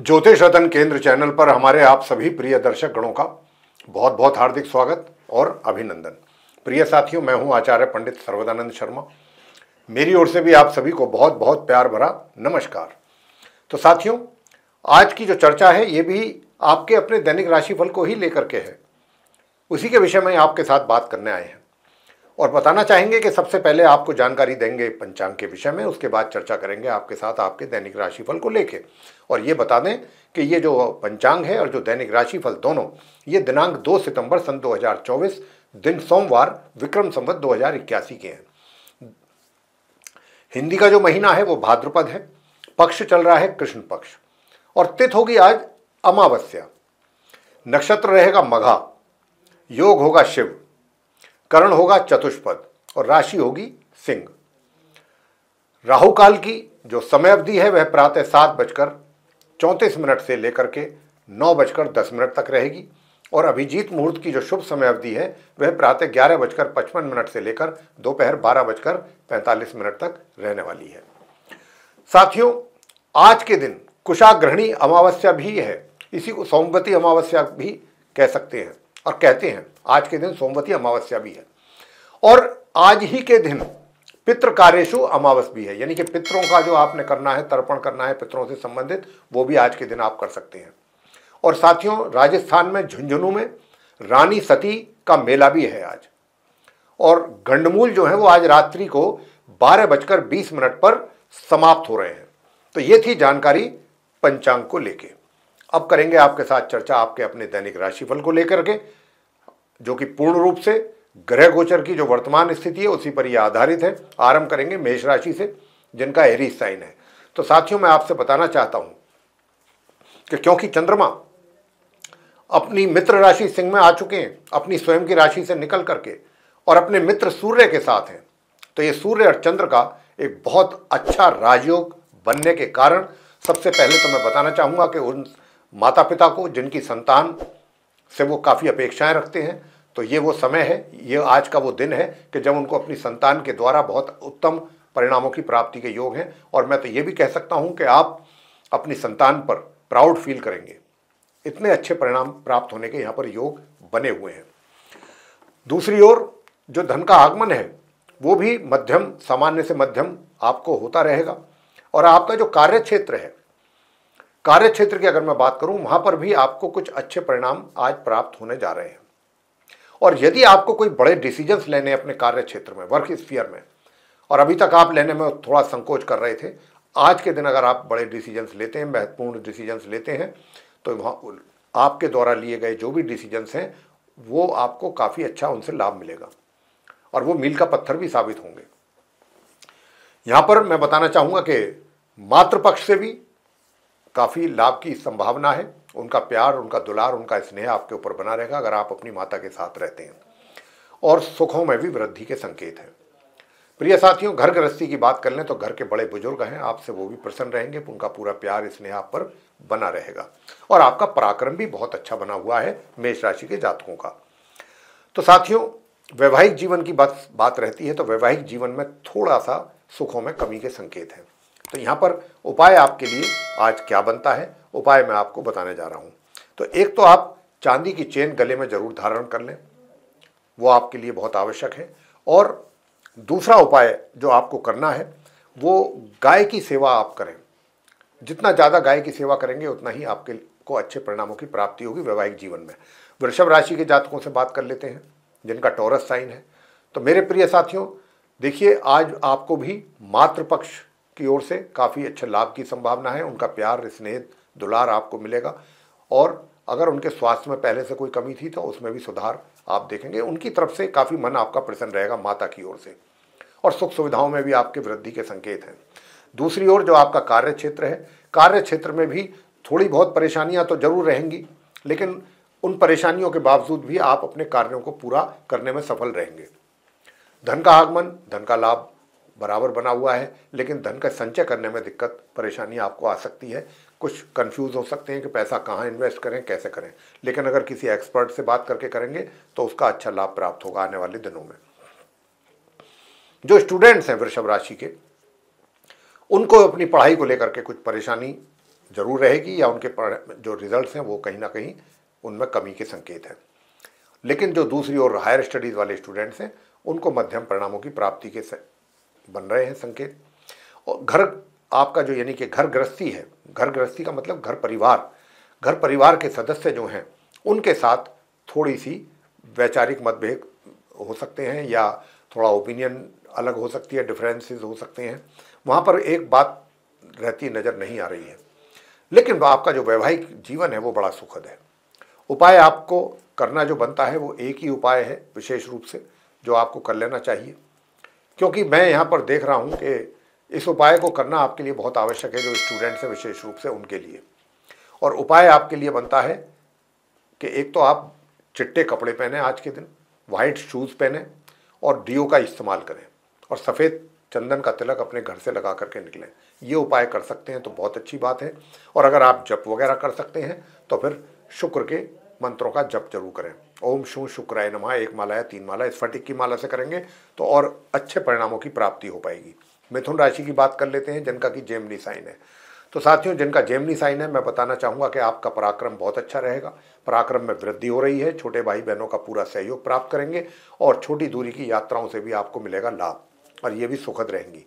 ज्योतिष रतन केंद्र चैनल पर हमारे आप सभी प्रिय दर्शक गणों का बहुत बहुत हार्दिक स्वागत और अभिनंदन। प्रिय साथियों, मैं हूं आचार्य पंडित सर्वदानंद शर्मा। मेरी ओर से भी आप सभी को बहुत बहुत प्यार भरा नमस्कार। तो साथियों, आज की जो चर्चा है ये भी आपके अपने दैनिक राशिफल को ही लेकर के है। उसी के विषय में आपके साथ बात करने आए हैं और बताना चाहेंगे कि सबसे पहले आपको जानकारी देंगे पंचांग के विषय में, उसके बाद चर्चा करेंगे आपके साथ आपके दैनिक राशिफल को लेके। और ये बता दें कि ये जो पंचांग है और जो दैनिक राशिफल दोनों ये दिनांक 2 सितंबर सन 2024 दिन सोमवार विक्रम संवत 2081 के हैं। हिंदी का जो महीना है वो भाद्रपद है, पक्ष चल रहा है कृष्ण पक्ष और तिथि होगी आज अमावस्या, नक्षत्र रहेगा मघा, योग होगा शिव, करण होगा चतुष्पद और राशि होगी सिंह। राहु काल की जो समय अवधि है वह प्रातः 7:34 से लेकर के 9:10 तक रहेगी और अभिजीत मुहूर्त की जो शुभ समय अवधि है वह प्रातः 11:55 से लेकर दोपहर 12:45 तक रहने वाली है। साथियों, आज के दिन कुशाग्रहणी अमावस्या भी है, इसी को सोमवती अमावस्या भी कह सकते हैं और कहते हैं। आज के दिन सोमवती अमावस्या भी है और आज ही के दिन पितृ कार्येषु अमावस भी है, यानी कि पितरों का जो आपने करना है, तर्पण करना है पितरों से संबंधित, वो भी आज के दिन आप कर सकते हैं। और साथियों, राजस्थान में झुंझुनू में रानी सती का मेला भी है आज, और गंडमूल जो है वो आज रात्रि को 12:20 पर समाप्त हो रहे हैं। तो ये थी जानकारी पंचांग को लेके। अब करेंगे आपके साथ चर्चा आपके अपने दैनिक राशिफल को लेकर के, जो कि पूर्ण रूप से ग्रह गोचर की जो वर्तमान स्थिति है उसी पर यह आधारित है। आरंभ करेंगे मेष राशि से, जिनका एरीज साइन है। तो साथियों, मैं आपसे बताना चाहता हूं कि क्योंकि चंद्रमा अपनी मित्र राशि सिंह में आ चुके हैं, अपनी स्वयं की राशि से निकल करके, और अपने मित्र सूर्य के साथ हैं, तो ये सूर्य और चंद्र का एक बहुत अच्छा राजयोग बनने के कारण सबसे पहले तो मैं बताना चाहूंगा कि उन माता पिता को जिनकी संतान से वो काफ़ी अपेक्षाएं रखते हैं, तो ये वो समय है, ये आज का वो दिन है कि जब उनको अपनी संतान के द्वारा बहुत उत्तम परिणामों की प्राप्ति के योग हैं। और मैं तो ये भी कह सकता हूं कि आप अपनी संतान पर प्राउड फील करेंगे, इतने अच्छे परिणाम प्राप्त होने के यहाँ पर योग बने हुए हैं। दूसरी ओर जो धन का आगमन है वो भी मध्यम, सामान्य से मध्यम आपको होता रहेगा। और आपका जो कार्य क्षेत्र है, कार्य क्षेत्र की अगर मैं बात करूं, वहां पर भी आपको कुछ अच्छे परिणाम आज प्राप्त होने जा रहे हैं। और यदि आपको कोई बड़े डिसीजंस लेने अपने कार्य क्षेत्र में, वर्क स्फीयर में, और अभी तक आप लेने में थोड़ा संकोच कर रहे थे, आज के दिन अगर आप बड़े डिसीजंस लेते हैं, महत्वपूर्ण डिसीजंस लेते हैं, तो वहाँ आपके द्वारा लिए गए जो भी डिसीजंस हैं वो आपको काफ़ी अच्छा उनसे लाभ मिलेगा और वो मील का पत्थर भी साबित होंगे। यहाँ पर मैं बताना चाहूँगा कि मातृपक्ष से भी काफ़ी लाभ की संभावना है। उनका प्यार, उनका दुलार, उनका स्नेह आपके ऊपर बना रहेगा अगर आप अपनी माता के साथ रहते हैं, और सुखों में भी वृद्धि के संकेत हैं। प्रिय साथियों, घर गृहस्थी की बात कर लें तो घर के बड़े बुजुर्ग हैं आपसे, वो भी प्रसन्न रहेंगे, उनका पूरा प्यार स्नेह आप पर बना रहेगा। और आपका पराक्रम भी बहुत अच्छा बना हुआ है मेष राशि के जातकों का। तो साथियों, वैवाहिक जीवन की बात रहती है तो वैवाहिक जीवन में थोड़ा सा सुखों में कमी के संकेत हैं। तो यहाँ पर उपाय आपके लिए आज क्या बनता है, उपाय मैं आपको बताने जा रहा हूँ। तो एक तो आप चांदी की चेन गले में जरूर धारण कर लें, वो आपके लिए बहुत आवश्यक है। और दूसरा उपाय जो आपको करना है वो गाय की सेवा आप करें। जितना ज़्यादा गाय की सेवा करेंगे उतना ही आपके को अच्छे परिणामों की प्राप्ति होगी वैवाहिक जीवन में। वृषभ राशि के जातकों से बात कर लेते हैं जिनका टॉरस साइन है। तो मेरे प्रिय साथियों, देखिए, आज आपको भी मातृपक्ष की ओर से काफ़ी अच्छे लाभ की संभावना है। उनका प्यार, स्नेह, दुलार आपको मिलेगा। और अगर उनके स्वास्थ्य में पहले से कोई कमी थी तो उसमें भी सुधार आप देखेंगे। उनकी तरफ से काफ़ी मन आपका प्रसन्न रहेगा माता की ओर से, और सुख सुविधाओं में भी आपके वृद्धि के संकेत हैं। दूसरी ओर जो आपका कार्य क्षेत्र है, कार्य क्षेत्र में भी थोड़ी बहुत परेशानियां तो जरूर रहेंगी, लेकिन उन परेशानियों के बावजूद भी आप अपने कार्यों को पूरा करने में सफल रहेंगे। धन का आगमन, धन का लाभ बराबर बना हुआ है, लेकिन धन का संचय करने में दिक्कत, परेशानी आपको आ सकती है। कुछ कंफ्यूज हो सकते हैं कि पैसा कहाँ इन्वेस्ट करें, कैसे करें, लेकिन अगर किसी एक्सपर्ट से बात करके करेंगे तो उसका अच्छा लाभ प्राप्त होगा आने वाले दिनों में। जो स्टूडेंट्स हैं वृषभ राशि के, उनको अपनी पढ़ाई को लेकर के कुछ परेशानी जरूर रहेगी या उनके जो रिजल्ट्स हैं वो कहीं ना कहीं उनमें कमी के संकेत हैं। लेकिन जो दूसरी ओर हायर स्टडीज़ वाले स्टूडेंट्स हैं उनको मध्यम परिणामों की प्राप्ति के बन रहे हैं संकेत। और घर आपका जो यानी कि घर गृहस्थी है, घर गृहस्थी का मतलब घर परिवार के सदस्य जो हैं उनके साथ थोड़ी सी वैचारिक मतभेद हो सकते हैं या थोड़ा ओपिनियन अलग हो सकती है, डिफरेंसेस हो सकते हैं, वहाँ पर एक बात रहती नज़र नहीं आ रही है। लेकिन आपका जो वैवाहिक जीवन है वो बड़ा सुखद है। उपाय आपको करना जो बनता है वो एक ही उपाय है विशेष रूप से जो आपको कर लेना चाहिए, क्योंकि मैं यहाँ पर देख रहा हूँ कि इस उपाय को करना आपके लिए बहुत आवश्यक है, जो स्टूडेंट्स हैं विशेष रूप से उनके लिए। और उपाय आपके लिए बनता है कि एक तो आप चिट्टे कपड़े पहने, आज के दिन वाइट शूज़ पहने और डीओ का इस्तेमाल करें और सफ़ेद चंदन का तिलक अपने घर से लगा करके निकलें। ये उपाय कर सकते हैं तो बहुत अच्छी बात है। और अगर आप जप वगैरह कर सकते हैं तो फिर शुक्र के मंत्रों का जप जरूर करें। ओम शू शुक्राय नमः 1 माला या 3 माला स्फटिक की माला से करेंगे तो और अच्छे परिणामों की प्राप्ति हो पाएगी। मिथुन राशि की बात कर लेते हैं जिनका कि जेमिनी साइन है। तो साथियों, जिनका जेमिनी साइन है, मैं बताना चाहूँगा कि आपका पराक्रम बहुत अच्छा रहेगा। पराक्रम में वृद्धि हो रही है, छोटे भाई बहनों का पूरा सहयोग प्राप्त करेंगे और छोटी दूरी की यात्राओं से भी आपको मिलेगा लाभ और ये भी सुखद रहेंगी।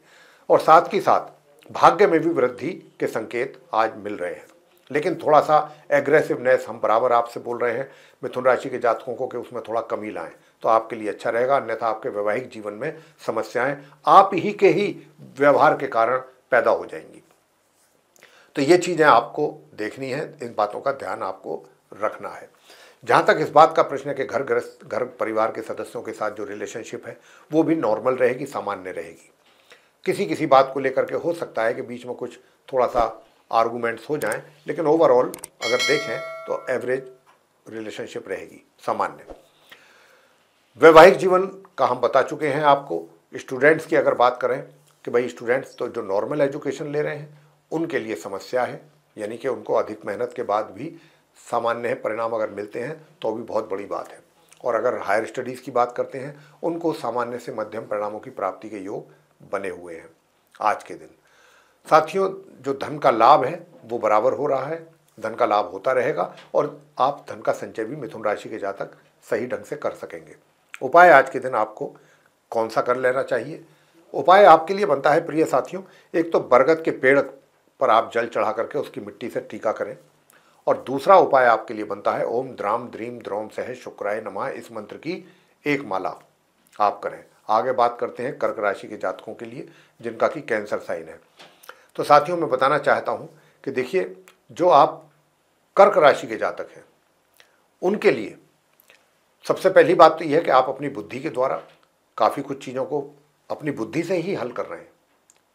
और साथ ही साथ भाग्य में भी वृद्धि के संकेत आज मिल रहे हैं। लेकिन थोड़ा सा एग्रेसिवनेस हम बराबर आपसे बोल रहे हैं मिथुन राशि के जातकों को कि उसमें थोड़ा कमी लाएं तो आपके लिए अच्छा रहेगा, अन्यथा आपके वैवाहिक जीवन में समस्याएं आप ही के ही व्यवहार के कारण पैदा हो जाएंगी। तो ये चीज़ें आपको देखनी है, इन बातों का ध्यान आपको रखना है। जहाँ तक इस बात का प्रश्न है कि घर परिवार के सदस्यों के साथ जो रिलेशनशिप है वो भी नॉर्मल रहेगी, सामान्य रहेगी। किसी किसी बात को लेकर के हो सकता है कि बीच में कुछ थोड़ा सा आर्गूमेंट्स हो जाएं, लेकिन ओवरऑल अगर देखें तो एवरेज रिलेशनशिप रहेगी, सामान्य। वैवाहिक जीवन का हम बता चुके हैं आपको। स्टूडेंट्स की अगर बात करें कि भाई स्टूडेंट्स तो जो नॉर्मल एजुकेशन ले रहे हैं उनके लिए समस्या है, यानी कि उनको अधिक मेहनत के बाद भी सामान्य परिणाम अगर मिलते हैं तो भी बहुत बड़ी बात है। और अगर हायर स्टडीज़ की बात करते हैं उनको सामान्य से मध्यम परिणामों की प्राप्ति के योग बने हुए हैं आज के दिन। साथियों, जो धन का लाभ है वो बराबर हो रहा है, धन का लाभ होता रहेगा और आप धन का संचय भी मिथुन राशि के जातक सही ढंग से कर सकेंगे। उपाय आज के दिन आपको कौन सा कर लेना चाहिए? उपाय आपके लिए बनता है प्रिय साथियों, एक तो बरगद के पेड़ पर आप जल चढ़ा करके उसकी मिट्टी से टीका करें। और दूसरा उपाय आपके लिए बनता है ओम द्राम द्रीम द्रोम सह शुक्राय नमः, इस मंत्र की 1 माला आप करें। आगे बात करते हैं कर्क राशि के जातकों के लिए जिनका कि कैंसर साइन है। तो साथियों, मैं बताना चाहता हूं कि देखिए, जो आप कर्क राशि के जातक हैं उनके लिए सबसे पहली बात तो यह है कि आप अपनी बुद्धि के द्वारा काफ़ी कुछ चीज़ों को अपनी बुद्धि से ही हल कर रहे हैं।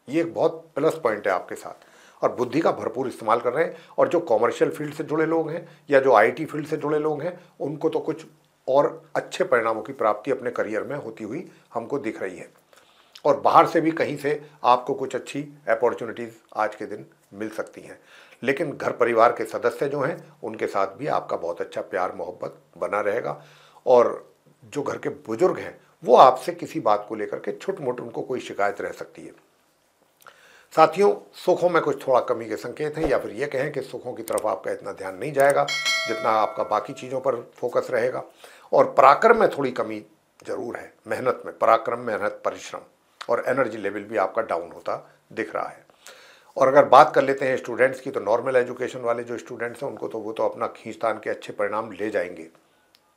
ये एक बहुत प्लस पॉइंट है आपके साथ, और बुद्धि का भरपूर इस्तेमाल कर रहे हैं। और जो कॉमर्शियल फील्ड से जुड़े लोग हैं या जो आईटी फील्ड से जुड़े लोग हैं उनको तो कुछ और अच्छे परिणामों की प्राप्ति अपने करियर में होती हुई हमको दिख रही है। और बाहर से भी कहीं से आपको कुछ अच्छी अपॉर्चुनिटीज़ आज के दिन मिल सकती हैं। लेकिन घर परिवार के सदस्य जो हैं उनके साथ भी आपका बहुत अच्छा प्यार मोहब्बत बना रहेगा। और जो घर के बुजुर्ग हैं वो आपसे किसी बात को लेकर के छोट मोट उनको कोई शिकायत रह सकती है। साथियों, सुखों में कुछ थोड़ा कमी के संकेत हैं, या फिर ये कहें कि सुखों की तरफ आपका इतना ध्यान नहीं जाएगा जितना आपका बाकी चीज़ों पर फोकस रहेगा। और पराक्रम में थोड़ी कमी जरूर है, मेहनत में, पराक्रम, मेहनत, परिश्रम और एनर्जी लेवल भी आपका डाउन होता दिख रहा है। और अगर बात कर लेते हैं स्टूडेंट्स की, तो नॉर्मल एजुकेशन वाले जो स्टूडेंट्स हैं उनको तो वो तो अपना खींचतान के अच्छे परिणाम ले जाएंगे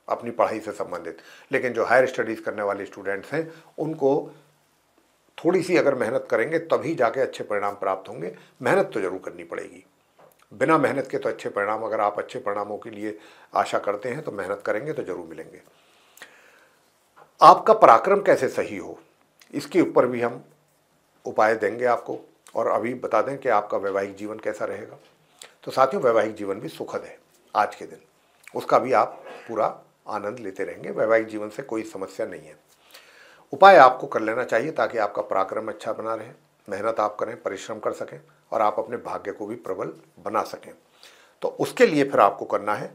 अपनी पढ़ाई से संबंधित। लेकिन जो हायर स्टडीज़ करने वाले स्टूडेंट्स हैं उनको थोड़ी सी अगर मेहनत करेंगे तभी जाके अच्छे परिणाम प्राप्त होंगे। मेहनत तो जरूर करनी पड़ेगी, बिना मेहनत के तो अच्छे परिणाम, अगर आप अच्छे परिणामों के लिए आशा करते हैं तो मेहनत करेंगे तो जरूर मिलेंगे। आपका पराक्रम कैसे सही हो इसके ऊपर भी हम उपाय देंगे आपको। और अभी बता दें कि आपका वैवाहिक जीवन कैसा रहेगा। तो साथियों, वैवाहिक जीवन भी सुखद है आज के दिन, उसका भी आप पूरा आनंद लेते रहेंगे, वैवाहिक जीवन से कोई समस्या नहीं है। उपाय आपको कर लेना चाहिए ताकि आपका पराक्रम अच्छा बना रहे, मेहनत आप करें, परिश्रम कर सकें और आप अपने भाग्य को भी प्रबल बना सकें। तो उसके लिए फिर आपको करना है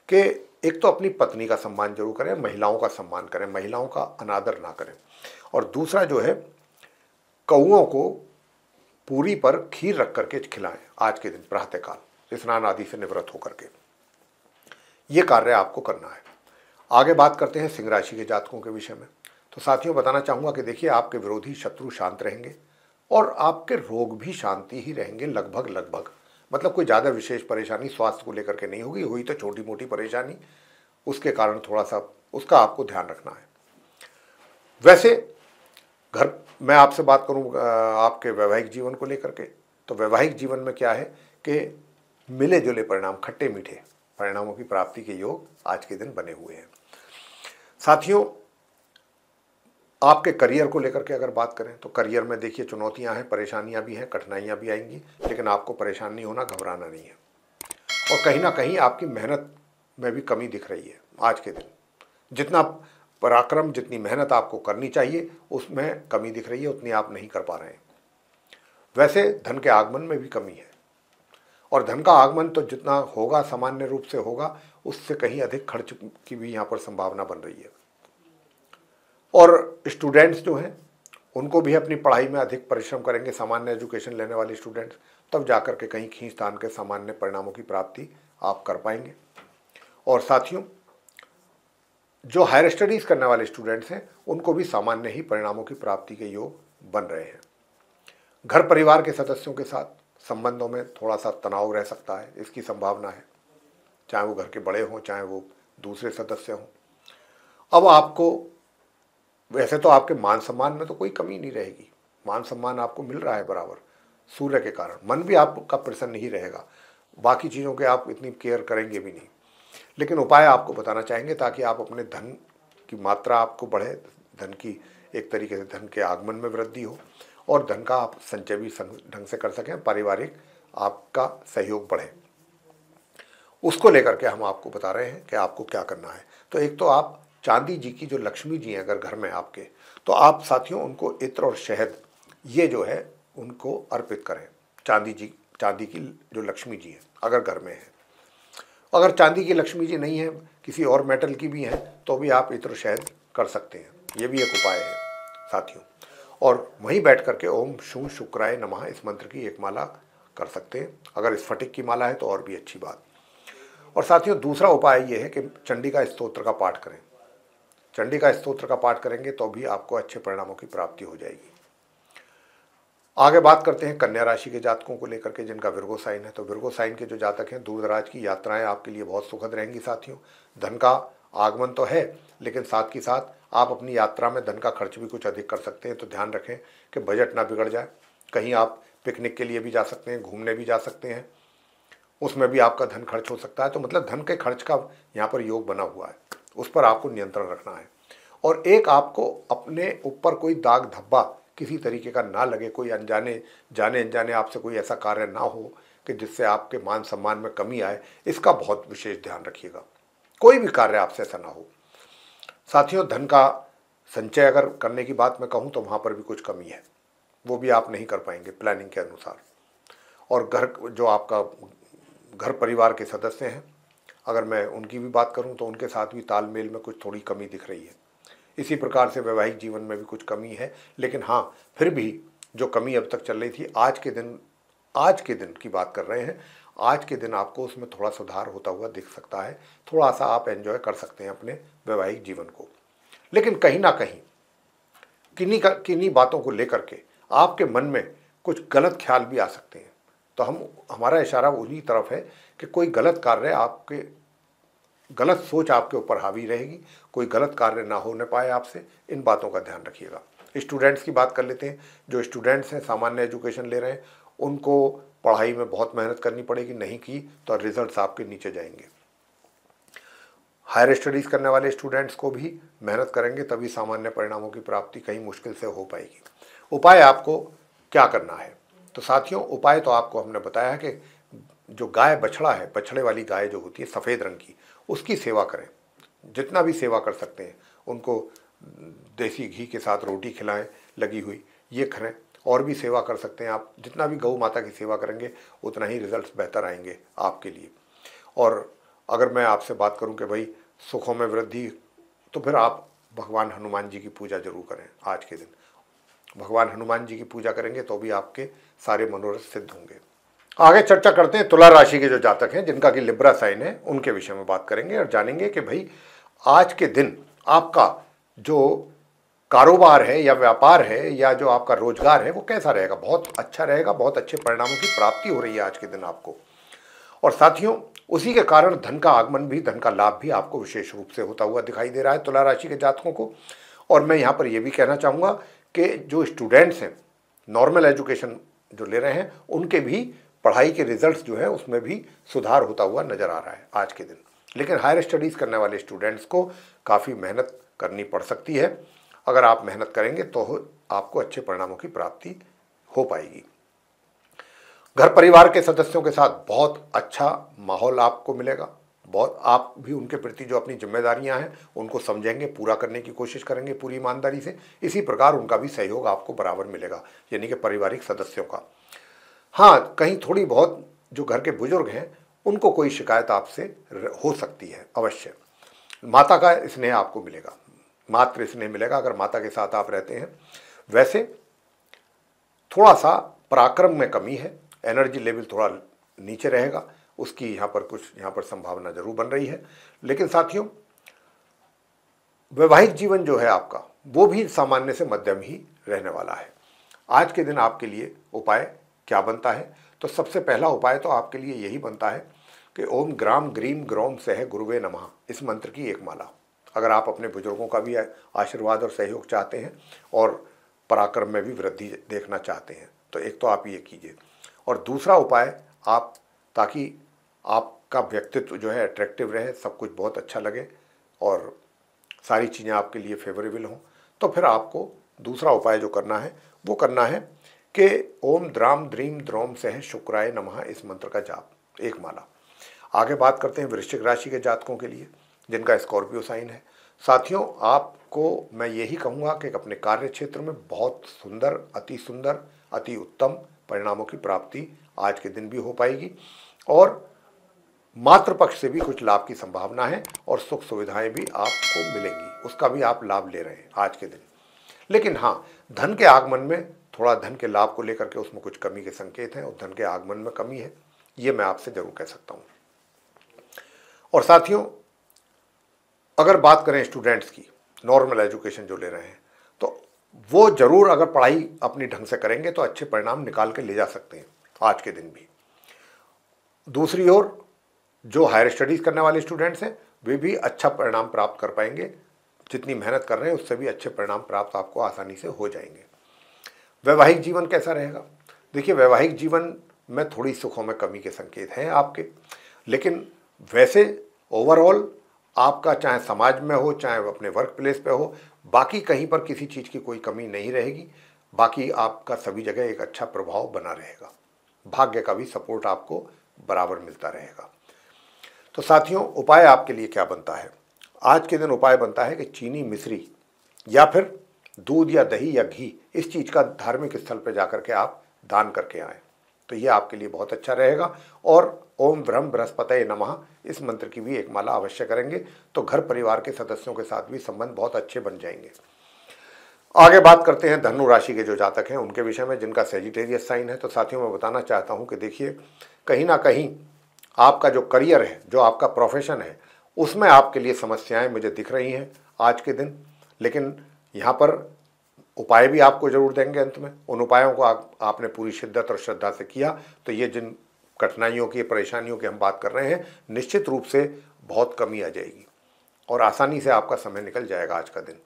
कि एक तो अपनी पत्नी का सम्मान जरूर करें, महिलाओं का सम्मान करें, महिलाओं का अनादर ना करें। और दूसरा जो है, कौओं को पूरी पर खीर रख करके खिलाएं आज के दिन प्रातःकाल स्नान आदि से निवृत्त होकर के। ये कार्य आपको करना है। आगे बात करते हैं सिंह राशि के जातकों के विषय में। तो साथियों बताना चाहूँगा कि देखिए, आपके विरोधी शत्रु शांत रहेंगे और आपके रोग भी शांति ही रहेंगे लगभग लगभग। मतलब कोई ज़्यादा विशेष परेशानी स्वास्थ्य को लेकर के नहीं होगी, हुई तो छोटी मोटी परेशानी, उसके कारण थोड़ा सा उसका आपको ध्यान रखना है। वैसे घर मैं आपसे बात करूं आपके वैवाहिक जीवन को लेकर के, तो वैवाहिक जीवन में क्या है कि मिले जुले परिणाम, खट्टे मीठे परिणामों की प्राप्ति के योग आज के दिन बने हुए हैं। साथियों, आपके करियर को लेकर के अगर बात करें तो करियर में देखिए चुनौतियां हैं, परेशानियां भी हैं, कठिनाइयां भी आएंगी, लेकिन आपको परेशान नहीं होना, घबराना नहीं है। और कहीं ना कहीं आपकी मेहनत में भी कमी दिख रही है आज के दिन। जितना पराक्रम, जितनी मेहनत आपको करनी चाहिए उसमें कमी दिख रही है, उतनी आप नहीं कर पा रहे हैं। वैसे धन के आगमन में भी कमी है, और धन का आगमन तो जितना होगा सामान्य रूप से होगा, उससे कहीं अधिक खर्च की भी यहाँ पर संभावना बन रही है। और स्टूडेंट्स जो हैं उनको भी अपनी पढ़ाई में अधिक परिश्रम करेंगे, सामान्य एजुकेशन लेने वाले स्टूडेंट्स, तब जाकर के कहीं खींच तान के सामान्य परिणामों की प्राप्ति आप कर पाएंगे। और साथियों, जो हायर स्टडीज़ करने वाले स्टूडेंट्स हैं उनको भी सामान्य ही परिणामों की प्राप्ति के योग बन रहे हैं। घर परिवार के सदस्यों के साथ संबंधों में थोड़ा सा तनाव रह सकता है, इसकी संभावना है, चाहे वो घर के बड़े हों चाहे वो दूसरे सदस्य हों। अब आपको वैसे तो आपके मान सम्मान में तो कोई कमी नहीं रहेगी, मान सम्मान आपको मिल रहा है बराबर सूर्य के कारण। मन भी आपका प्रसन्न ही रहेगा, बाकी चीज़ों के आप इतनी केयर करेंगे भी नहीं। लेकिन उपाय आपको बताना चाहेंगे ताकि आप अपने धन की मात्रा आपको बढ़े, धन की एक तरीके से धन के आगमन में वृद्धि हो और धन का आप संचय भी ढंग से कर सकें, पारिवारिक आपका सहयोग बढ़े। उसको लेकर के हम आपको बता रहे हैं कि आपको क्या करना है। तो एक तो आप चांदी जी की जो लक्ष्मी जी हैं अगर घर में आपके, तो आप साथियों उनको इत्र और शहद ये जो है उनको अर्पित करें। चांदी की जो लक्ष्मी जी हैं अगर घर में है, अगर चांदी की लक्ष्मी जी नहीं है, किसी और मेटल की भी है, तो भी आप इत्र शहद कर सकते हैं। ये भी एक उपाय है साथियों। और वहीं बैठ करके ओम शूं शुक्राय नमः इस मंत्र की एक माला कर सकते हैं। अगर स्फटिक की माला है तो और भी अच्छी बात। और साथियों, दूसरा उपाय ये है कि चंडिका स्तोत्र का पाठ करें। चंडिका स्तोत्र का पाठ करेंगे तो भी आपको अच्छे परिणामों की प्राप्ति हो जाएगी। आगे बात करते हैं कन्या राशि के जातकों को लेकर के जिनका विर्गो साइन है। तो विर्गो साइन के जो जातक हैं, दूर दराज की यात्राएं आपके लिए बहुत सुखद रहेंगी साथियों। धन का आगमन तो है, लेकिन साथ ही साथ आप अपनी यात्रा में धन का खर्च भी कुछ अधिक कर सकते हैं। तो ध्यान रखें कि बजट ना बिगड़ जाए। कहीं आप पिकनिक के लिए भी जा सकते हैं, घूमने भी जा सकते हैं, उसमें भी आपका धन खर्च हो सकता है। तो मतलब धन के खर्च का यहाँ पर योग बना हुआ है, उस पर आपको नियंत्रण रखना है। और एक आपको अपने ऊपर कोई दाग धब्बा किसी तरीके का ना लगे, कोई जाने अनजाने आपसे कोई ऐसा कार्य ना हो कि जिससे आपके मान सम्मान में कमी आए, इसका बहुत विशेष ध्यान रखिएगा। कोई भी कार्य आपसे ऐसा ना हो। साथियों, धन का संचय अगर करने की बात मैं कहूँ तो वहाँ पर भी कुछ कमी है, वो भी आप नहीं कर पाएंगे प्लानिंग के अनुसार। और जो आपका घर परिवार के सदस्य हैं, अगर मैं उनकी भी बात करूं तो उनके साथ भी तालमेल में कुछ थोड़ी कमी दिख रही है। इसी प्रकार से वैवाहिक जीवन में भी कुछ कमी है, लेकिन हाँ, फिर भी जो कमी अब तक चल रही थी, आज के दिन की बात कर रहे हैं, आज के दिन आपको उसमें थोड़ा सुधार होता हुआ दिख सकता है। थोड़ा सा आप एंजॉय कर सकते हैं अपने वैवाहिक जीवन को। लेकिन कहीं ना कहीं किन्हीं बातों को लेकर के आपके मन में कुछ गलत ख्याल भी आ सकते हैं। तो हमारा इशारा उन्हीं तरफ है कि कोई गलत कार्य गलत सोच आपके ऊपर हावी रहेगी, कोई गलत कार्य ना होने पाए आपसे, इन बातों का ध्यान रखिएगा। स्टूडेंट्स की बात कर लेते हैं। जो स्टूडेंट्स हैं, सामान्य एजुकेशन ले रहे हैं, उनको पढ़ाई में बहुत मेहनत करनी पड़ेगी, नहीं की तो रिजल्ट्स आपके नीचे जाएंगे। हायर स्टडीज़ करने वाले स्टूडेंट्स को भी मेहनत करेंगे तभी सामान्य परिणामों की प्राप्ति कहीं मुश्किल से हो पाएगी। उपाय आपको क्या करना है? तो साथियों, उपाय तो आपको हमने बताया है कि जो गाय बछड़ा है, बछड़े वाली गाय जो होती है सफ़ेद रंग की, उसकी सेवा करें। जितना भी सेवा कर सकते हैं, उनको देसी घी के साथ रोटी खिलाएं लगी हुई, ये करें। और भी सेवा कर सकते हैं आप, जितना भी गौ माता की सेवा करेंगे उतना ही रिजल्ट्स बेहतर आएंगे आपके लिए। और अगर मैं आपसे बात करूं कि भाई सुखों में वृद्धि, तो फिर आप भगवान हनुमान जी की पूजा जरूर करें आज के दिन। भगवान हनुमान जी की पूजा करेंगे तो भी आपके सारे मनोरथ सिद्ध होंगे। आगे चर्चा करते हैं तुला राशि के जो जातक हैं जिनका कि लिब्रा साइन है, उनके विषय में बात करेंगे और जानेंगे कि भाई आज के दिन आपका जो कारोबार है या व्यापार है या जो आपका रोजगार है वो कैसा रहेगा। बहुत अच्छा रहेगा, बहुत अच्छे परिणामों की प्राप्ति हो रही है आज के दिन आपको। और साथियों, उसी के कारण धन का आगमन भी, धन का लाभ भी आपको विशेष रूप से होता हुआ दिखाई दे रहा है तुला राशि के जातकों को। और मैं यहाँ पर यह भी कहना चाहूँगा कि जो स्टूडेंट्स हैं, नॉर्मल एजुकेशन जो ले रहे हैं, उनके भी पढ़ाई के रिजल्ट्स जो है उसमें भी सुधार होता हुआ नजर आ रहा है आज के दिन। लेकिन हायर स्टडीज़ करने वाले स्टूडेंट्स को काफ़ी मेहनत करनी पड़ सकती है। अगर आप मेहनत करेंगे तो आपको अच्छे परिणामों की प्राप्ति हो पाएगी। घर परिवार के सदस्यों के साथ बहुत अच्छा माहौल आपको मिलेगा। बहुत आप भी उनके प्रति जो अपनी जिम्मेदारियां हैं उनको समझेंगे, पूरा करने की कोशिश करेंगे पूरी ईमानदारी से। इसी प्रकार उनका भी सहयोग आपको बराबर मिलेगा, यानी कि पारिवारिक सदस्यों का। हाँ, कहीं थोड़ी बहुत जो घर के बुजुर्ग हैं उनको कोई शिकायत आपसे हो सकती है अवश्य। माता का स्नेह आपको मिलेगा, मातृ स्नेह मिलेगा अगर माता के साथ आप रहते हैं। वैसे थोड़ा सा पराक्रम में कमी है, एनर्जी लेवल थोड़ा नीचे रहेगा, उसकी यहाँ पर संभावना जरूर बन रही है। लेकिन साथियों, वैवाहिक जीवन जो है आपका वो भी सामान्य से मध्यम ही रहने वाला है। आज के दिन आपके लिए उपाय क्या बनता है, तो सबसे पहला उपाय तो आपके लिए यही बनता है कि ओम ग्राम ग्रीम ग्रोम सह गुरुवे नमः, इस मंत्र की एक माला। अगर आप अपने बुजुर्गों का भी आशीर्वाद और सहयोग चाहते हैं और पराक्रम में भी वृद्धि देखना चाहते हैं तो एक तो आप ये कीजिए। और दूसरा उपाय आप, ताकि आपका व्यक्तित्व जो है अट्रैक्टिव रहे, सब कुछ बहुत अच्छा लगे और सारी चीज़ें आपके लिए फेवरेबल हों, तो फिर आपको दूसरा उपाय जो करना है वो करना है कि ओम द्राम द्रीम द्रोम सह शुक्राय नमः, इस मंत्र का जाप, एक माला। आगे बात करते हैं वृश्चिक राशि के जातकों के लिए जिनका स्कॉर्पियो साइन है। साथियों, आपको मैं यही कहूँगा कि अपने कार्य क्षेत्र में बहुत सुंदर, अति उत्तम परिणामों की प्राप्ति आज के दिन भी हो पाएगी और मातृपक्ष से भी कुछ लाभ की संभावना है और सुख सुविधाएं भी आपको मिलेंगी, उसका भी आप लाभ ले रहे हैं आज के दिन। लेकिन हाँ, धन के आगमन में थोड़ा, धन के लाभ को लेकर के उसमें कुछ कमी के संकेत हैं और धन के आगमन में कमी है, ये मैं आपसे जरूर कह सकता हूँ। और साथियों, अगर बात करें स्टूडेंट्स की, नॉर्मल एजुकेशन जो ले रहे हैं, तो वो जरूर अगर पढ़ाई अपनी ढंग से करेंगे तो अच्छे परिणाम निकाल के ले जा सकते हैं आज के दिन भी। दूसरी ओर जो हायर स्टडीज़ करने वाले स्टूडेंट्स हैं वे भी अच्छा परिणाम प्राप्त कर पाएंगे, जितनी मेहनत कर रहे हैं उससे भी अच्छे परिणाम प्राप्त आपको आसानी से हो जाएंगे। वैवाहिक जीवन कैसा रहेगा? देखिए, वैवाहिक जीवन में थोड़ी सुखों में कमी के संकेत हैं आपके, लेकिन वैसे ओवरऑल आपका चाहे समाज में हो चाहे अपने वर्क प्लेस पे हो, बाकी कहीं पर किसी चीज़ की कोई कमी नहीं रहेगी। बाकी आपका सभी जगह एक अच्छा प्रभाव बना रहेगा, भाग्य का भी सपोर्ट आपको बराबर मिलता रहेगा। तो साथियों, उपाय आपके लिए क्या बनता है? आज के दिन उपाय बनता है कि चीनी मिश्री या फिर दूध या दही या घी, इस चीज़ का धार्मिक स्थल पर जाकर के आप दान करके आएँ, तो ये आपके लिए बहुत अच्छा रहेगा। और ओम ब्रह्म बृहस्पतये नमः, इस मंत्र की भी एक माला अवश्य करेंगे तो घर परिवार के सदस्यों के साथ भी संबंध बहुत अच्छे बन जाएंगे। आगे बात करते हैं धनु राशि के जो जातक हैं उनके विषय में जिनका सेजिटेरियस साइन है। तो साथियों, मैं बताना चाहता हूं कि देखिए, कहीं ना कहीं आपका जो करियर है, जो आपका प्रोफेशन है, उसमें आपके लिए समस्याएं मुझे दिख रही हैं आज के दिन। लेकिन यहाँ पर उपाय भी आपको जरूर देंगे अंत में। उन उपायों को आपने पूरी शिद्दत और श्रद्धा से किया तो ये जिन कठिनाइयों की, परेशानियों की हम बात कर रहे हैं, निश्चित रूप से बहुत कमी आ जाएगी और आसानी से आपका समय निकल जाएगा आज का दिन।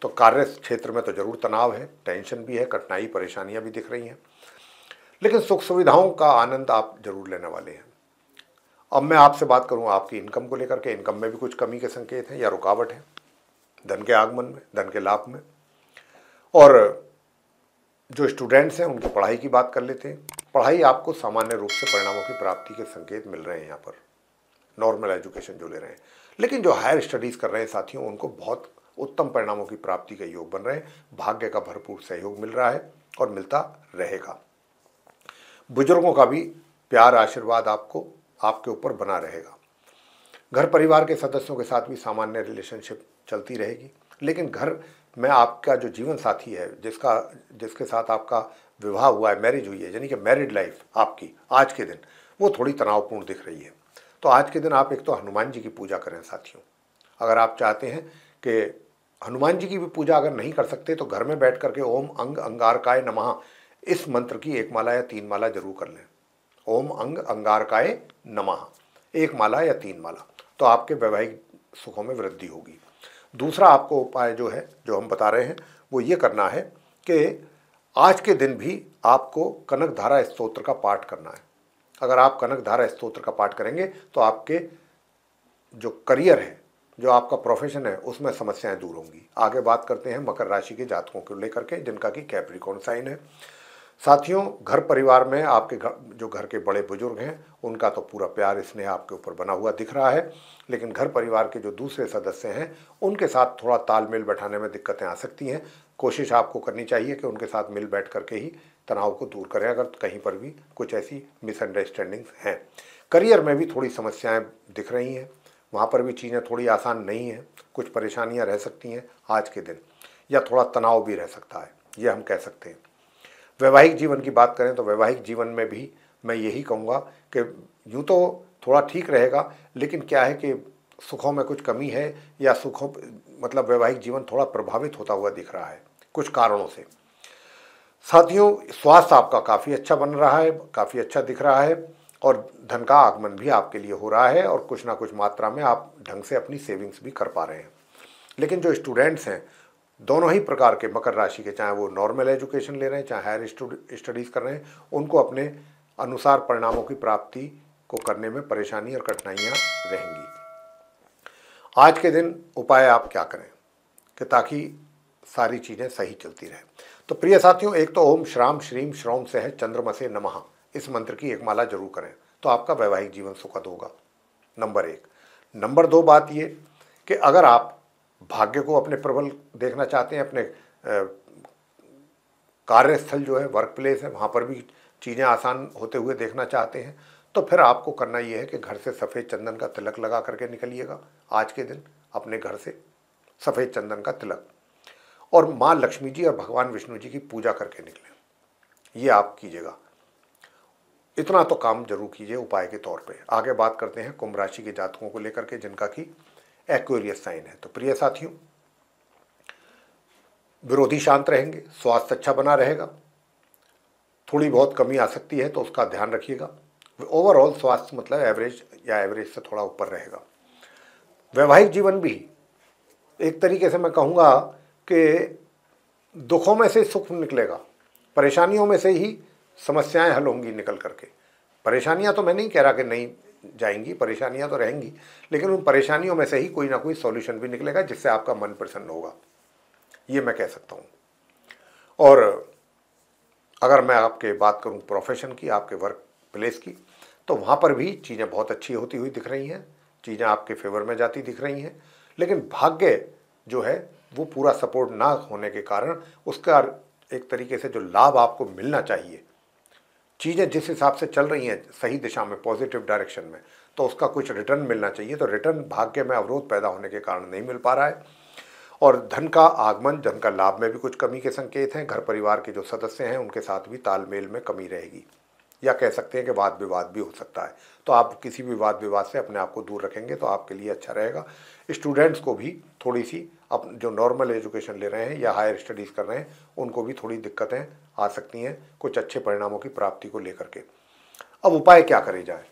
तो कार्य क्षेत्र में तो जरूर तनाव है, टेंशन भी है, कठिनाई परेशानियां भी दिख रही हैं, लेकिन सुख सुविधाओं का आनंद आप जरूर लेने वाले हैं। अब मैं आपसे बात करूं आपकी इनकम को लेकर के। इनकम में भी कुछ कमी के संकेत हैं या रुकावट है धन के आगमन में, धन के लाभ में। और जो स्टूडेंट्स हैं उनकी पढ़ाई की बात कर लेते हैं। पढ़ाई आपको सामान्य रूप से परिणामों की प्राप्ति के संकेत मिल रहे हैं यहाँ पर, नॉर्मल एजुकेशन जो ले रहे हैं। लेकिन जो हायर स्टडीज़ कर रहे हैं साथियों, उनको बहुत उत्तम परिणामों की प्राप्ति के योग बन रहे हैं। भाग्य का भरपूर सहयोग मिल रहा है और मिलता रहेगा। बुजुर्गों का भी प्यार, आशीर्वाद आपको, आपके ऊपर बना रहेगा। घर परिवार के सदस्यों के साथ भी सामान्य रिलेशनशिप चलती रहेगी, लेकिन घर में आपका जो जीवन साथी है, जिसके साथ आपका विवाह हुआ है, मैरिज हुई है, यानी कि मैरिड लाइफ आपकी आज के दिन वो थोड़ी तनावपूर्ण दिख रही है। तो आज के दिन आप एक तो हनुमान जी की पूजा करें साथियों। अगर आप चाहते हैं कि हनुमान जी की भी पूजा अगर नहीं कर सकते तो घर में बैठ करके ओम अंग अंगारकाय नमः इस मंत्र की 1 माला या 3 माला जरूर कर लें। ओम अंग अंगारकाय नमः 1 माला या 3 माला, तो आपके वैवाहिक सुखों में वृद्धि होगी। दूसरा आपको उपाय जो है, जो हम बता रहे हैं, वो ये करना है कि आज के दिन भी आपको कनक धारा स्तोत्र का पाठ करना है। अगर आप कनक धारा स्तोत्र का पाठ करेंगे तो आपके जो करियर है, जो आपका प्रोफेशन है, उसमें समस्याएं दूर होंगी। आगे बात करते हैं मकर राशि के जातकों को लेकर के, जिनका कि कैप्रिकॉर्न साइन है। साथियों, घर परिवार में आपके जो घर के बड़े बुजुर्ग हैं उनका तो पूरा प्यार स्नेह आपके ऊपर बना हुआ दिख रहा है, लेकिन घर परिवार के जो दूसरे सदस्य हैं उनके साथ थोड़ा तालमेल बैठाने में दिक्कतें आ सकती हैं। कोशिश आपको करनी चाहिए कि उनके साथ मिल बैठ करके ही तनाव को दूर करें, अगर कहीं पर भी कुछ ऐसी मिसअंडरस्टैंडिंग्स हैं। करियर में भी थोड़ी समस्याएँ दिख रही हैं, वहाँ पर भी चीज़ें थोड़ी आसान नहीं हैं, कुछ परेशानियाँ रह सकती हैं आज के दिन, या थोड़ा तनाव भी रह सकता है, ये हम कह सकते हैं। वैवाहिक जीवन की बात करें तो वैवाहिक जीवन में भी मैं यही कहूँगा कि यूँ तो थोड़ा ठीक रहेगा, लेकिन क्या है कि सुखों में कुछ कमी है, या सुखों मतलब वैवाहिक जीवन थोड़ा प्रभावित होता हुआ दिख रहा है कुछ कारणों से। साथियों, स्वास्थ्य आपका काफ़ी अच्छा बन रहा है, काफ़ी अच्छा दिख रहा है, और धन का आगमन भी आपके लिए हो रहा है, और कुछ ना कुछ मात्रा में आप ढंग से अपनी सेविंग्स भी कर पा रहे हैं। लेकिन जो स्टूडेंट्स हैं दोनों ही प्रकार के, मकर राशि के, चाहे वो नॉर्मल एजुकेशन ले रहे हैं चाहे हायर स्टडीज़ कर रहे हैं, उनको अपने अनुसार परिणामों की प्राप्ति को करने में परेशानी और कठिनाइयाँ रहेंगी। आज के दिन उपाय आप क्या करें कि ताकि सारी चीज़ें सही चलती रहें। तो प्रिय साथियों, एक तो ओम श्राम श्रीम श्रौम सह चंद्रमसे नमः इस मंत्र की 1 माला जरूर करें, तो आपका वैवाहिक जीवन सुखद होगा, नंबर 1। नंबर 2 बात ये कि अगर आप भाग्य को अपने प्रबल देखना चाहते हैं, अपने कार्यस्थल जो है, वर्क प्लेस है, वहाँ पर भी चीज़ें आसान होते हुए देखना चाहते हैं, तो फिर आपको करना ये है कि घर से सफ़ेद चंदन का तिलक लगा करके निकलिएगा। आज के दिन अपने घर से सफ़ेद चंदन का तिलक, और माँ लक्ष्मी जी और भगवान विष्णु जी की पूजा करके निकलें, ये आप कीजिएगा। इतना तो काम जरूर कीजिए उपाय के तौर पे। आगे बात करते हैं कुंभ राशि के जातकों को लेकर के, जिनका कि एक्वेरियस साइन है। तो प्रिय साथियों, विरोधी शांत रहेंगे, स्वास्थ्य अच्छा बना रहेगा, थोड़ी बहुत कमी आ सकती है तो उसका ध्यान रखिएगा। ओवरऑल स्वास्थ्य मतलब एवरेज या एवरेज से थोड़ा ऊपर रहेगा। वैवाहिक जीवन भी एक तरीके से मैं कहूँगा कि दुखों में से सुख निकलेगा, परेशानियों में से ही समस्याएं हल होंगी निकल करके। परेशानियां तो मैं नहीं कह रहा कि नहीं जाएंगी, परेशानियां तो रहेंगी, लेकिन उन परेशानियों में से ही कोई ना कोई सॉल्यूशन भी निकलेगा जिससे आपका मन प्रसन्न होगा, ये मैं कह सकता हूँ। और अगर मैं आपके बात करूँ प्रोफेशन की, आपके वर्क प्लेस की, तो वहाँ पर भी चीज़ें बहुत अच्छी होती हुई दिख रही हैं, चीज़ें आपके फेवर में जाती दिख रही हैं, लेकिन भाग्य जो है वो पूरा सपोर्ट ना होने के कारण उसका एक तरीके से जो लाभ आपको मिलना चाहिए, चीज़ें जिस हिसाब से चल रही हैं सही दिशा में, पॉजिटिव डायरेक्शन में, तो उसका कुछ रिटर्न मिलना चाहिए, तो रिटर्न भाग्य में अवरोध पैदा होने के कारण नहीं मिल पा रहा है। और धन का आगमन, धन का लाभ में भी कुछ कमी के संकेत हैं। घर परिवार के जो सदस्य हैं उनके साथ भी तालमेल में कमी रहेगी, या कह सकते हैं कि वाद विवाद भी हो सकता है। तो आप किसी भी वाद विवाद से अपने आप को दूर रखेंगे तो आपके लिए अच्छा रहेगा। स्टूडेंट्स को भी थोड़ी सी, अब जो नॉर्मल एजुकेशन ले रहे हैं या हायर स्टडीज़ कर रहे हैं, उनको भी थोड़ी दिक्कतें आ सकती हैं कुछ अच्छे परिणामों की प्राप्ति को लेकर के। अब उपाय क्या करे जाए?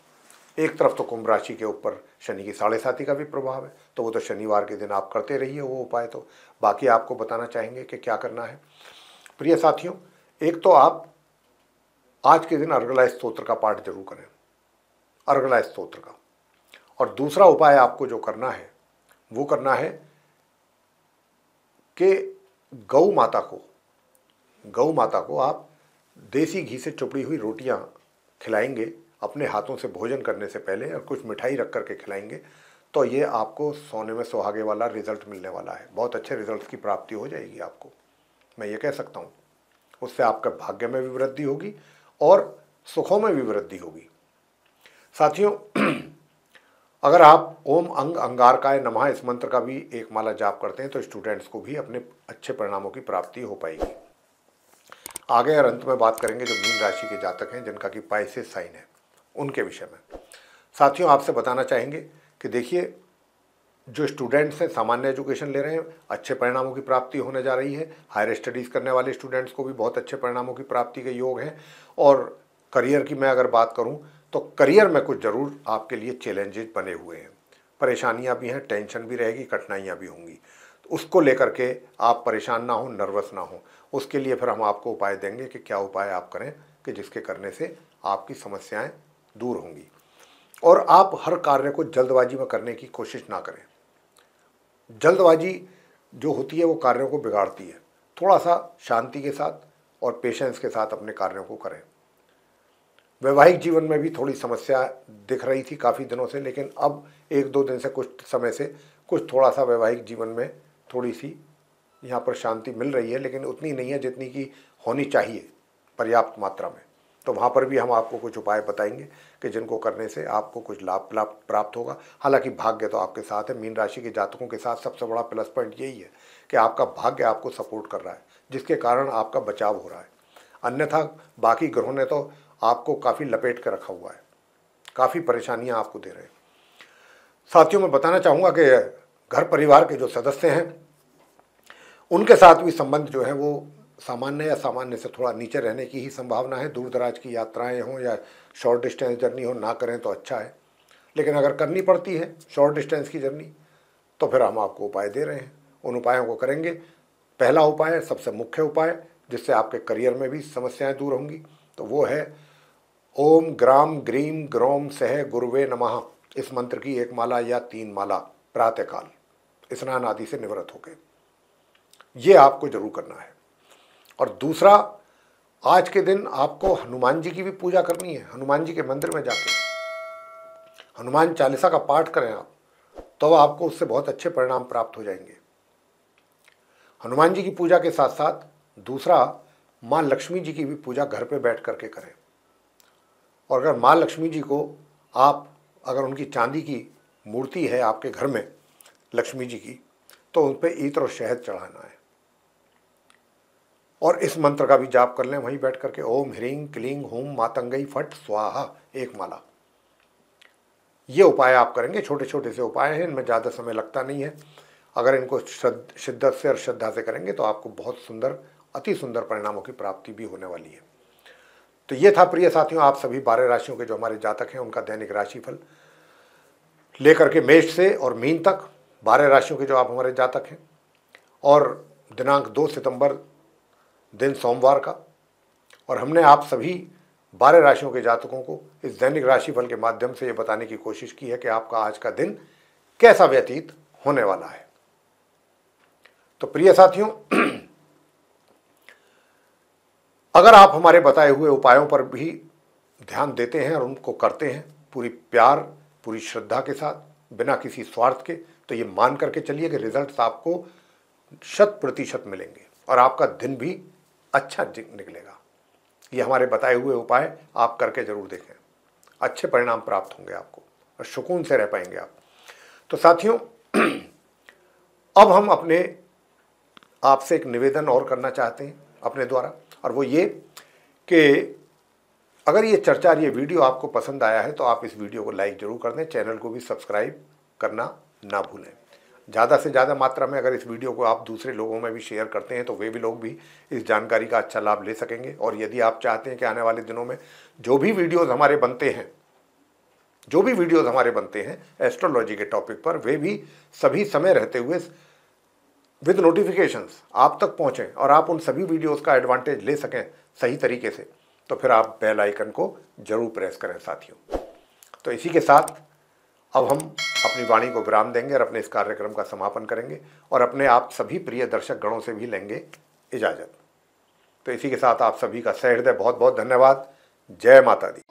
एक तरफ तो कुंभ राशि के ऊपर शनि की 7.5 का भी प्रभाव है, तो वो तो शनिवार के दिन आप करते रहिए वो उपाय। तो बाकी आपको बताना चाहेंगे कि क्या करना है। प्रिय साथियों, एक तो आप आज के दिन अर्गला स्तोत्र का पाठ जरूर करें, अर्गला स्तोत्र का। और दूसरा उपाय आपको जो करना है वो करना है कि गौ माता को आप देसी घी से चुपड़ी हुई रोटियां खिलाएंगे अपने हाथों से भोजन करने से पहले, और कुछ मिठाई रख करके खिलाएंगे, तो ये आपको सोने में सुहागे वाला रिजल्ट मिलने वाला है। बहुत अच्छे रिजल्ट की प्राप्ति हो जाएगी आपको, मैं ये कह सकता हूँ। उससे आपका भाग्य में भी वृद्धि होगी और सुखों में भी वृद्धि होगी। साथियों, अगर आप ओम अंग अंगारकाय नमः इस मंत्र का भी एक माला जाप करते हैं तो स्टूडेंट्स को भी अपने अच्छे परिणामों की प्राप्ति हो पाएगी। आगे और अंत में बात करेंगे जो मीन राशि के जातक हैं जिनका कि पाइसेस साइन है उनके विषय में। साथियों, आपसे बताना चाहेंगे कि देखिए, जो स्टूडेंट्स हैं सामान्य एजुकेशन ले रहे हैं, अच्छे परिणामों की प्राप्ति होने जा रही है। हायर स्टडीज़ करने वाले स्टूडेंट्स को भी बहुत अच्छे परिणामों की प्राप्ति के योग हैं। और करियर की मैं अगर बात करूं तो करियर में कुछ ज़रूर आपके लिए चैलेंजेस बने हुए हैं, परेशानियां भी हैं, टेंशन भी रहेगी, कठिनाइयां भी होंगी। तो उसको लेकर के आप परेशान ना हो, नर्वस ना हो। उसके लिए फिर हम आपको उपाय देंगे कि क्या उपाय आप करें कि जिसके करने से आपकी समस्याएँ दूर होंगी। और आप हर कार्य को जल्दबाजी में करने की कोशिश ना करें। जल्दबाजी जो होती है वो कार्यों को बिगाड़ती है। थोड़ा सा शांति के साथ और पेशेंस के साथ अपने कार्यों को करें। वैवाहिक जीवन में भी थोड़ी समस्या दिख रही थी काफ़ी दिनों से, लेकिन अब 1-2 दिन से, कुछ समय से कुछ थोड़ा सा वैवाहिक जीवन में थोड़ी सी यहाँ पर शांति मिल रही है, लेकिन उतनी नहीं है जितनी की होनी चाहिए पर्याप्त मात्रा में। तो वहाँ पर भी हम आपको कुछ उपाय बताएंगे कि जिनको करने से आपको कुछ लाभ प्राप्त होगा। हालांकि भाग्य तो आपके साथ है। मीन राशि के जातकों के साथ सबसे बड़ा प्लस पॉइंट यही है कि आपका भाग्य आपको सपोर्ट कर रहा है, जिसके कारण आपका बचाव हो रहा है। अन्यथा बाकी ग्रहों ने तो आपको काफ़ी लपेट कर रखा हुआ है, काफ़ी परेशानियाँ आपको दे रहे हैं। साथियों, मैं बताना चाहूँगा कि घर परिवार के जो सदस्य हैं उनके साथ भी संबंध जो है वो सामान्य या सामान्य से थोड़ा नीचे रहने की ही संभावना है। दूर दराज की यात्राएं हों या शॉर्ट डिस्टेंस जर्नी हो, ना करें तो अच्छा है। लेकिन अगर करनी पड़ती है शॉर्ट डिस्टेंस की जर्नी तो फिर हम आपको उपाय दे रहे हैं, उन उपायों को करेंगे। पहला उपाय, सबसे मुख्य उपाय जिससे आपके करियर में भी समस्याएं दूर होंगी, तो वो है ओम ग्राम ग्रीम ग्रोम सह गुरुवे नमः इस मंत्र की 1 माला या 3 माला प्रातःकाल स्नान आदि से निवृत्त होकर ये आपको जरूर करना है। और दूसरा, आज के दिन आपको हनुमान जी की भी पूजा करनी है। हनुमान जी के मंदिर में जाके हनुमान चालीसा का पाठ करें आप, तो आपको उससे बहुत अच्छे परिणाम प्राप्त हो जाएंगे। हनुमान जी की पूजा के साथ साथ दूसरा, माँ लक्ष्मी जी की भी पूजा घर पे बैठ करके करें। और अगर माँ लक्ष्मी जी को अगर उनकी चांदी की मूर्ति है आपके घर में लक्ष्मी जी की, तो उन पर इत्र और शहद चढ़ाना है और इस मंत्र का भी जाप कर लें वहीं बैठ करके। ओम ह्रीं क्लीं हूं मातंगई फट स्वाहा 1 माला। ये उपाय आप करेंगे। छोटे छोटे से उपाय हैं, इनमें ज़्यादा समय लगता नहीं है। अगर इनको शिद्दत से और श्रद्धा से करेंगे तो आपको बहुत सुंदर, अति सुंदर परिणामों की प्राप्ति भी होने वाली है। तो ये था प्रिय साथियों, आप सभी 12 राशियों के जो हमारे जातक हैं उनका दैनिक राशिफल लेकर के मेष से और मीन तक 12 राशियों के जो आप हमारे जातक हैं। और दिनांक 2 सितंबर दिन सोमवार का। और हमने आप सभी 12 राशियों के जातकों को इस दैनिक राशिफल के माध्यम से ये बताने की कोशिश की है कि आपका आज का दिन कैसा व्यतीत होने वाला है। तो प्रिय साथियों, अगर आप हमारे बताए हुए उपायों पर भी ध्यान देते हैं और उनको करते हैं पूरी प्यार, पूरी श्रद्धा के साथ, बिना किसी स्वार्थ के, तो ये मान करके चलिए कि रिजल्ट्स आपको 100% मिलेंगे और आपका दिन भी अच्छा निकलेगा। ये हमारे बताए हुए उपाय आप करके जरूर देखें, अच्छे परिणाम प्राप्त होंगे आपको और सुकून से रह पाएंगे आप। तो साथियों, अब हम आपसे एक निवेदन और करना चाहते हैं अपने द्वारा, और वो ये कि अगर ये चर्चा, ये वीडियो आपको पसंद आया है तो आप इस वीडियो को लाइक जरूर कर दें, चैनल को भी सब्सक्राइब करना ना भूलें। ज़्यादा से ज़्यादा मात्रा में अगर इस वीडियो को आप दूसरे लोगों में भी शेयर करते हैं तो वे भी लोग भी इस जानकारी का अच्छा लाभ ले सकेंगे। और यदि आप चाहते हैं कि आने वाले दिनों में जो भी वीडियोज़ हमारे बनते हैं एस्ट्रोलॉजी के टॉपिक पर, वे भी सभी समय रहते हुए विद नोटिफिकेशंस आप तक पहुँचें और आप उन सभी वीडियोज़ का एडवांटेज ले सकें सही तरीके से, तो फिर आप बेल आइकन को जरूर प्रेस करें साथियों। तो इसी के साथ अब हम अपनी वाणी को विराम देंगे और अपने इस कार्यक्रम का समापन करेंगे और अपने आप सभी प्रिय दर्शक गणों से भी लेंगे इजाज़त। तो इसी के साथ आप सभी का सहृदय बहुत बहुत धन्यवाद। जय माता दी।